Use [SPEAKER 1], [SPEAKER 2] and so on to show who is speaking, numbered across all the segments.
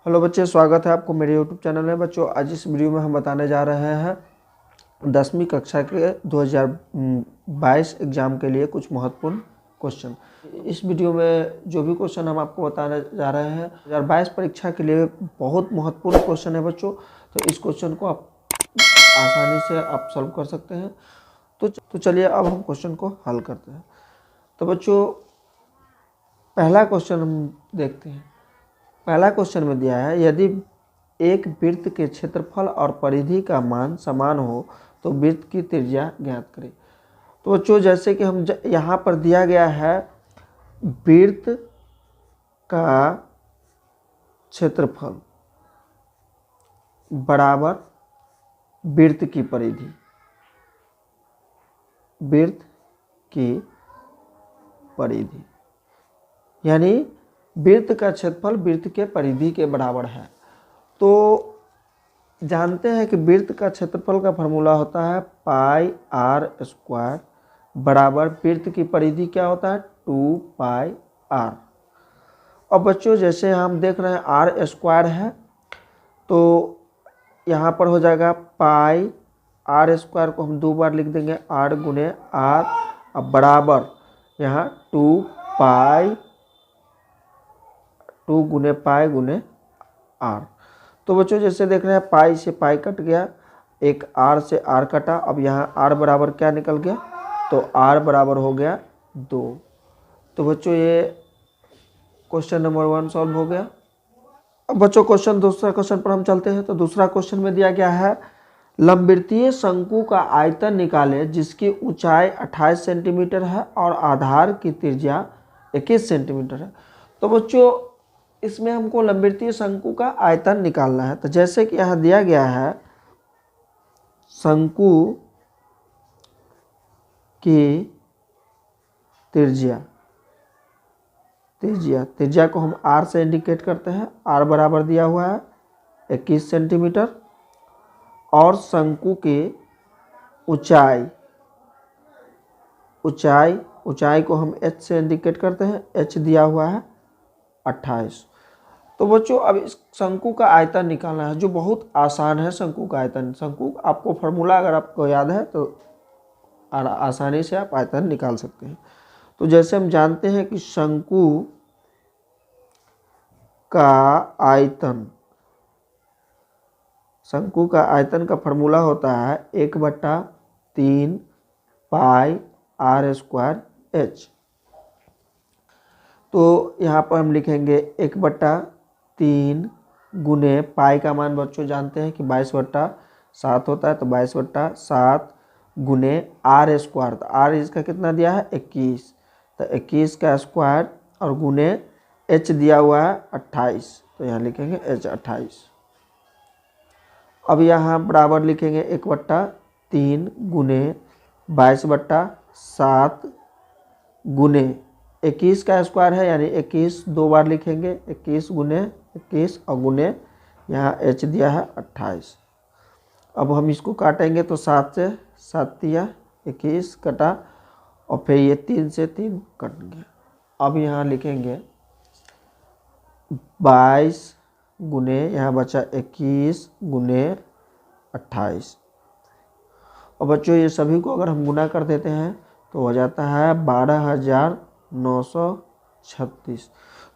[SPEAKER 1] Hello बच्चे, स्वागत है आपको मेरे यूट्यूब चैनल में। बच्चों, आज इस वीडियो में हम बताने जा रहे हैं 10वीं कक्षा के 2022 एग्ज़ाम के लिए कुछ महत्वपूर्ण क्वेश्चन। इस वीडियो में जो भी क्वेश्चन हम आपको बताने जा रहे हैं 2022 परीक्षा के लिए बहुत महत्वपूर्ण क्वेश्चन है बच्चों। तो इस क्वेश्चन को आप आसानी से आप सॉल्व कर सकते हैं। तो चलिए अब हम क्वेश्चन को हल करते हैं। तो बच्चों, पहला क्वेश्चन हम देखते हैं। पहला क्वेश्चन में दिया है, यदि एक वृत्त के क्षेत्रफल और परिधि का मान समान हो तो वृत्त की त्रिज्या ज्ञात करें। तो बच्चों, जैसे कि हम यहाँ पर दिया गया है वृत्त का क्षेत्रफल बराबर वृत्त की परिधि, वृत्त की परिधि यानी वृत्त का क्षेत्रफल वृत्त के परिधि के बराबर है। तो जानते हैं कि वृत्त का क्षेत्रफल का फॉर्मूला होता है पाई आर स्क्वायर बराबर वृत्त की परिधि क्या होता है 2 पाई आर। अब बच्चों, जैसे हम देख रहे हैं आर स्क्वायर है तो यहाँ पर हो जाएगा पाई आर स्क्वायर को हम 2 बार लिख देंगे आर गुने आर, अब बराबर यहाँ 2 गुने पाई गुने आर। तो बच्चों, जैसे देख रहे हैं पाई से पाई कट गया, एक आर से आर कटा, अब यहाँ आर बराबर क्या निकल गया, तो आर बराबर हो गया 2। तो बच्चों, ये क्वेश्चन नंबर 1 सॉल्व हो गया। अब बच्चों, दूसरा क्वेश्चन पर हम चलते हैं। तो दूसरा क्वेश्चन में दिया गया है, लंबवृत्तीय शंकु का आयतन निकाले जिसकी ऊंचाई 28 सेंटीमीटर है और आधार की त्रिज्या 21 सेंटीमीटर है। तो बच्चों, इसमें हमको लंबवृत्तीय शंकु का आयतन निकालना है। तो जैसे कि यहाँ दिया गया है शंकु की त्रिज्या को हम आर से इंडिकेट करते हैं। आर बराबर दिया हुआ है 21 सेंटीमीटर और शंकु की ऊंचाई को हम एच से इंडिकेट करते हैं। एच दिया हुआ है 28। तो बच्चों, अब इस शंकु का आयतन निकालना है, जो बहुत आसान है। शंकु का आयतन, शंकु आपको फॉर्मूला अगर आपको याद है तो आसानी से आप आयतन निकाल सकते हैं। तो जैसे हम जानते हैं कि शंकु का आयतन का फॉर्मूला होता है 1/3 पाई आर स्क्वायर एच। तो यहाँ पर हम लिखेंगे 1/3 गुने पाई का मान बच्चों जानते हैं कि 22/7 होता है, तो 22/7 गुने आर स्क्वायर। तो आर इसका कितना दिया है 21, तो 21 का स्क्वायर और गुने एच दिया हुआ है 28, तो यहाँ लिखेंगे एच 28। अब यहाँ बराबर लिखेंगे 1/3 गुने 22/7 गुने 21 का स्क्वायर है यानी 21 2 बार लिखेंगे, 21 गुने 21 और गुने यहाँ एच दिया है 28। अब हम इसको काटेंगे तो 7 से 7 दिया 21 कटा और फिर ये 3 से 3 कट गया। अब यहाँ लिखेंगे 22 गुने यहाँ बचा 21 गुने 28। और बच्चों, ये सभी को अगर हम गुना कर देते हैं तो हो जाता है 12,936।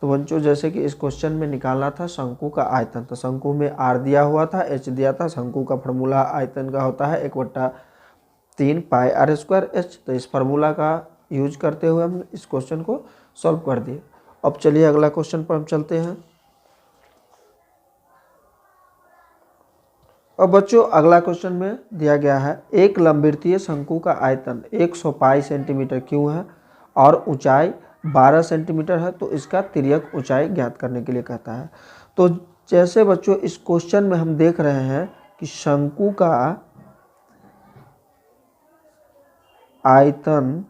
[SPEAKER 1] तो बच्चों, जैसे कि इस क्वेश्चन में निकालना था शंकु का आयतन, तो शंकु में आर दिया हुआ था, एच दिया था। शंकु का फार्मूला आयतन का होता है 1/3 पाई आर स्क्वायर एच। तो इस फार्मूला का यूज करते हुए हम इस क्वेश्चन को सॉल्व कर दिए। अब चलिए अगला क्वेश्चन पर हम चलते हैं। अब बच्चों, अगला क्वेश्चन में दिया गया है, एक लंबवृत्तीय शंकु का आयतन 100 पाई सेंटीमीटर क्यों है और ऊंचाई 12 सेंटीमीटर है, तो इसका तिर्यक ऊंचाई ज्ञात करने के लिए कहता है। तो जैसे बच्चों, इस क्वेश्चन में हम देख रहे हैं कि शंकु का आयतन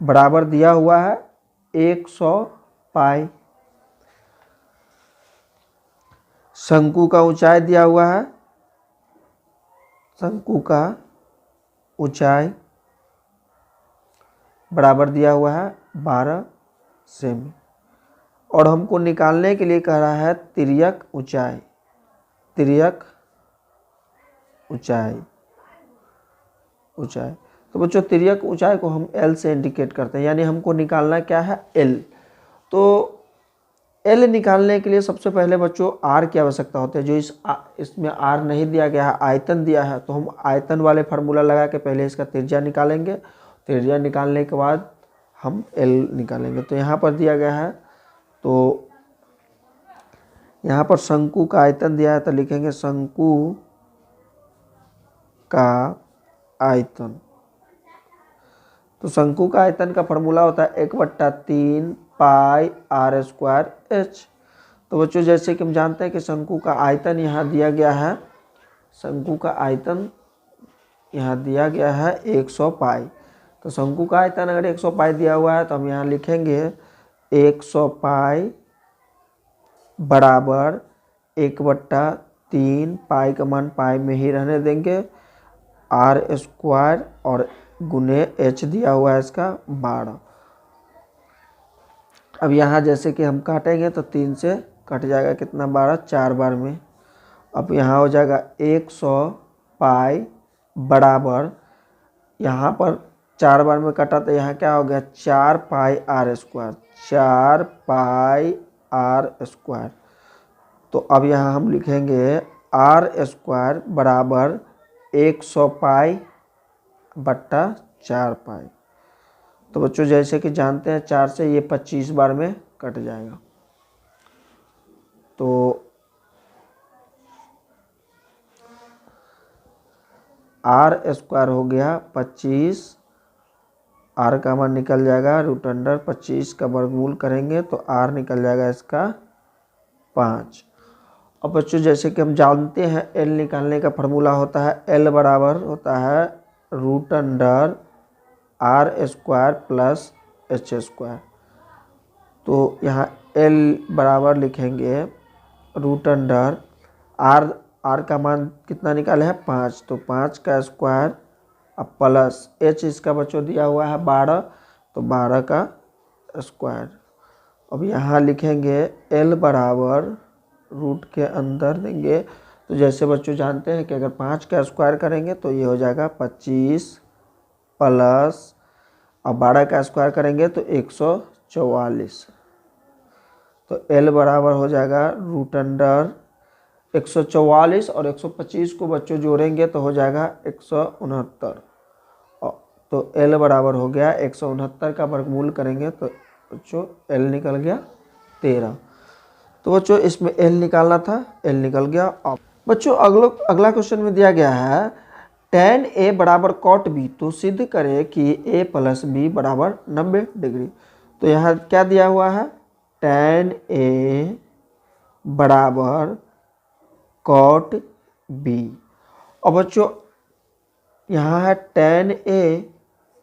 [SPEAKER 1] बराबर दिया हुआ है 100 पाई, शंकु का ऊंचाई दिया हुआ है, शंकु का ऊंचाई बराबर दिया हुआ है 12 सेमी और हमको निकालने के लिए कह रहा है तिर्यक ऊंचाई, तिर्यक ऊंचाई, ऊंचाई। तो बच्चों तिर्यक ऊंचाई को हम L से इंडिकेट करते हैं, यानी हमको निकालना क्या है L। तो L निकालने के लिए सबसे पहले बच्चों R की आवश्यकता होती है, जो इसमें R नहीं दिया गया है, आयतन दिया है। तो हम आयतन वाले फार्मूला लगा के पहले इसका त्रिज्या निकालेंगे, त्रिज्या निकालने के बाद हम L निकालेंगे। तो यहाँ पर दिया गया है, तो यहाँ पर शंकु का आयतन दिया है, तो लिखेंगे शंकु का आयतन। तो शंकु का आयतन का फार्मूला होता है 1/3 पाई r स्क्वायर h। तो बच्चों जैसे कि हम जानते हैं कि शंकु का आयतन यहाँ दिया गया है, शंकु का आयतन यहाँ दिया गया है 100 पाई। तो शंकु का आयतन अगर 100 पाई दिया हुआ है तो हम यहाँ लिखेंगे 100 पाई बराबर 1/3 पाई का मान पाई में ही रहने देंगे, r स्क्वायर और गुने h दिया हुआ है इसका 12। अब यहाँ जैसे कि हम काटेंगे तो 3 से कट जाएगा, कितना 12, 4 बार में। अब यहाँ हो जाएगा 100 पाई बराबर, यहाँ पर 4 बार में कटा तो यहाँ क्या हो गया 4 पाई r स्क्वायर, 4 पाई r स्क्वायर। तो अब यहाँ हम लिखेंगे r स्क्वायर बराबर 100 पाई बट्टा 4 पाई। तो बच्चों जैसे कि जानते हैं 4 से ये 25 बार में कट जाएगा। तो r स्क्वायर हो गया 25, r का मान निकल जाएगा √25 का वर्गमूल करेंगे तो r निकल जाएगा इसका 5। अब बच्चों जैसे कि हम जानते हैं L निकालने का फार्मूला होता है L बराबर होता है √r square plus h square. तो यहाँ L बराबर लिखेंगे r का मान कितना निकाले है 5, तो 5 का स्क्वायर अब प्लस h इसका बच्चों दिया हुआ है 12, तो 12 का स्क्वायर। अब यहाँ लिखेंगे L बराबर रूट के अंदर देंगे, तो जैसे बच्चों जानते हैं कि अगर 5 का स्क्वायर करेंगे तो ये हो जाएगा 25 प्लस, अब 12 का स्क्वायर करेंगे तो 144। तो L बराबर हो जाएगा √144 और 125 को बच्चों जोड़ेंगे तो हो जाएगा 169। तो L बराबर हो गया 169 का वर्गमूल करेंगे तो बच्चों L निकल गया 13। तो बच्चों इसमें L निकालना था, L निकल गया। अब बच्चों अगला क्वेश्चन में दिया गया है tan A बराबर cot B, तो सिद्ध करें कि A प्लस B बराबर 90 डिग्री। तो यहाँ क्या दिया हुआ है tan A बराबर cot B। और बच्चों यहाँ है tan A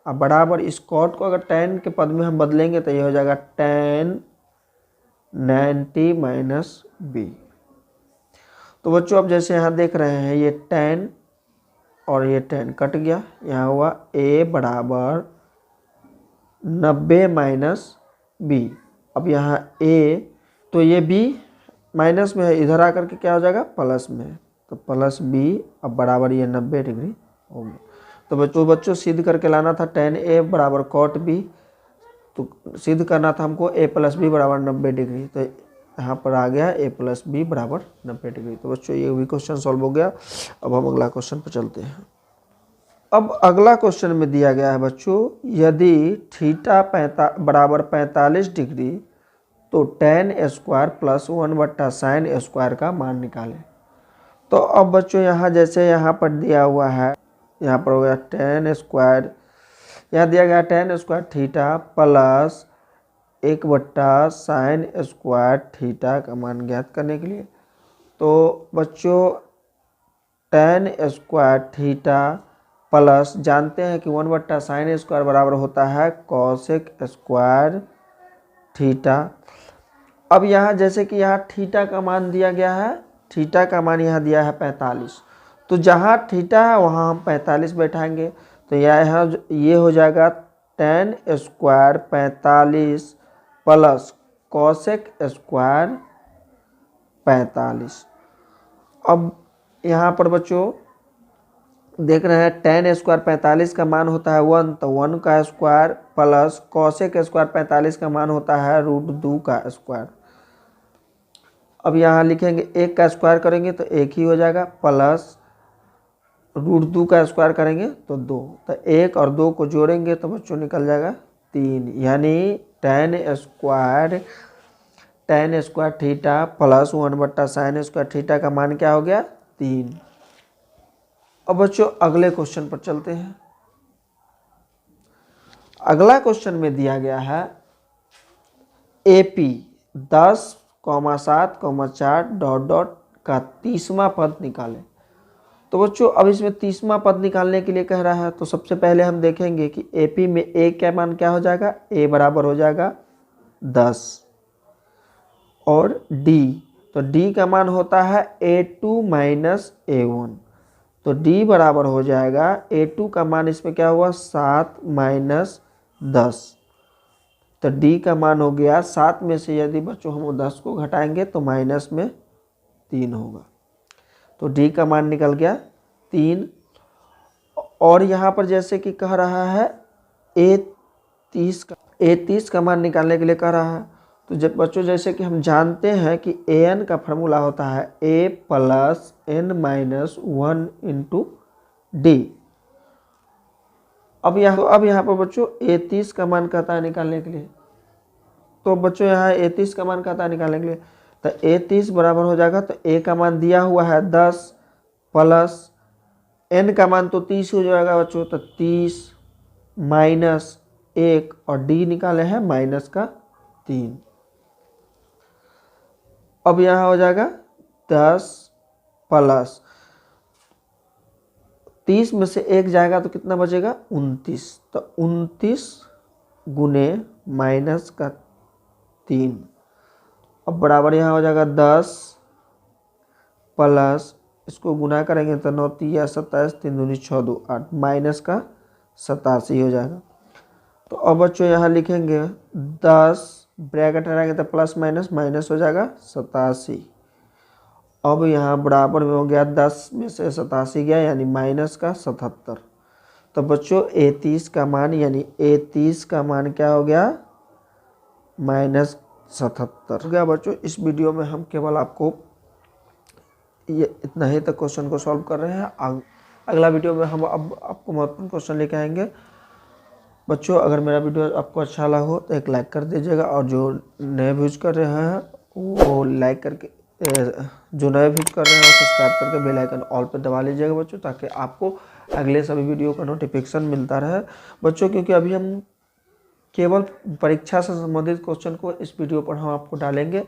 [SPEAKER 1] अब बराबर इस cot को अगर tan के पद में हम बदलेंगे तो ये हो जाएगा tan 90 माइनस B। तो बच्चों अब जैसे यहाँ देख रहे हैं ये tan और ये tan कट गया, यहाँ हुआ A बराबर 90 माइनस B। अब यहाँ A तो ये B माइनस में है, इधर आकर के क्या हो जाएगा प्लस में, तो प्लस B अब बराबर ये 90 डिग्री हो गया। तो बच्चों सिद्ध करके लाना था tan A बराबर cot B, तो सिद्ध करना था हमको A प्लस B बराबर 90 डिग्री। तो यहाँ पर आ गया A प्लस B बराबर 90 डिग्री। तो बच्चों ये भी क्वेश्चन सॉल्व हो गया। अब हम अगला क्वेश्चन पर चलते हैं। अब अगला क्वेश्चन में दिया गया है बच्चों यदि थीटा बराबर 45 डिग्री तो tan square plus 1/sin square का मान निकालें। तो अब बच्चों यहाँ जैसे यहाँ पर दिया हुआ है, यहाँ पर हो गया tan स्क्वायर, यहाँ दिया गया tan square theta plus 1/sin square theta का मान ज्ञात करने के लिए। तो बच्चों tan स्क्वायर थीटा प्लस जानते हैं कि 1/sin स्क्वायर बराबर होता है cosec स्क्वायर थीटा। अब यहाँ जैसे कि यहाँ थीटा का मान दिया गया है, थीटा का मान यहाँ दिया है 45, तो जहाँ थीटा है वहाँ हम 45 बैठाएंगे। तो यहाँ ये हो जाएगा tan square 45 plus cosec square 45। अब यहाँ पर बच्चों देख रहे हैं टेन स्क्वायर 45 का मान होता है 1, तो 1 का स्क्वायर प्लस कोसेक स्क्वायर 45 का मान होता है √2 का स्क्वायर। अब यहाँ लिखेंगे 1 का स्क्वायर करेंगे तो 1 ही हो जाएगा, प्लस √2 का स्क्वायर करेंगे तो 2, तो 1 और 2 को जोड़ेंगे तो बच्चों निकल जाएगा 3, यानी tan square theta plus 1/sin square theta का मान क्या हो गया 3। अब बच्चों अगले क्वेश्चन पर चलते हैं। अगला क्वेश्चन में दिया गया है AP 10,7,4 ... का 30वां पद निकालें। तो बच्चों अब इसमें 30वां पद निकालने के लिए कह रहा है, तो सबसे पहले हम देखेंगे कि AP में A का मान क्या हो जाएगा, A बराबर हो जाएगा 10 और D, तो D का मान होता है A2 माइनस A1, तो D बराबर हो जाएगा A2 का मान इसमें क्या हुआ 7 माइनस 10, तो D का मान हो गया 7 में से यदि बच्चों हम 10 को घटाएंगे तो माइनस में 3 होगा, तो D का मान निकल गया 3। और यहाँ पर जैसे कि कह रहा है A30 का मान निकालने के लिए कह रहा है, तो जब बच्चों जैसे कि हम जानते हैं कि an का फार्मूला होता है a plus n minus 1 into D. अब यहाँ पर बच्चों A30 का मान कहता है निकालने के लिए, तो बच्चों यहाँ A30 का मान कहता है निकालने के लिए, तो A30 बराबर हो जाएगा, तो a का मान दिया हुआ है 10 प्लस n का मान तो 30 हो जाएगा बच्चों, तो 30 माइनस 1 और d निकाले हैं माइनस का 3। अब यहाँ हो जाएगा 10 प्लस 30 में से 1 जाएगा तो कितना बचेगा 29, तो 29 गुने माइनस का 3। अब बराबर यहाँ हो जाएगा 10 प्लस इसको गुना करेंगे तो 9 या 27, 3 दूनी 6 2 8 माइनस का 87 हो जाएगा। तो अब बच्चों यहाँ लिखेंगे 10 ब्रैकेट हटाएंगे तो प्लस माइनस माइनस हो जाएगा 87। अब यहाँ बराबर में हो गया 10 में से 87 गया यानी माइनस का 77। तो बच्चों A30 का मान यानी A30 का मान क्या हो गया माइनस 77 हो गया। बच्चों इस वीडियो में हम केवल आपको ये इतना ही तक क्वेश्चन को सॉल्व कर रहे हैं। अगला वीडियो में हम अब आपको महत्वपूर्ण क्वेश्चन लेके आएंगे। बच्चों अगर मेरा वीडियो आपको अच्छा लगा हो तो एक लाइक कर दीजिएगा, और जो नए व्यूज कर रहे हैं वो लाइक करके जो नए व्यूज कर रहे हैं वो सब्सक्राइब करके बेल आइकन ऑल पे दबा लीजिएगा बच्चों, ताकि आपको अगले सभी वीडियो का नोटिफिकेशन मिलता रहे बच्चों। क्योंकि अभी हम केवल परीक्षा से संबंधित क्वेश्चन को इस वीडियो पर हम आपको डालेंगे।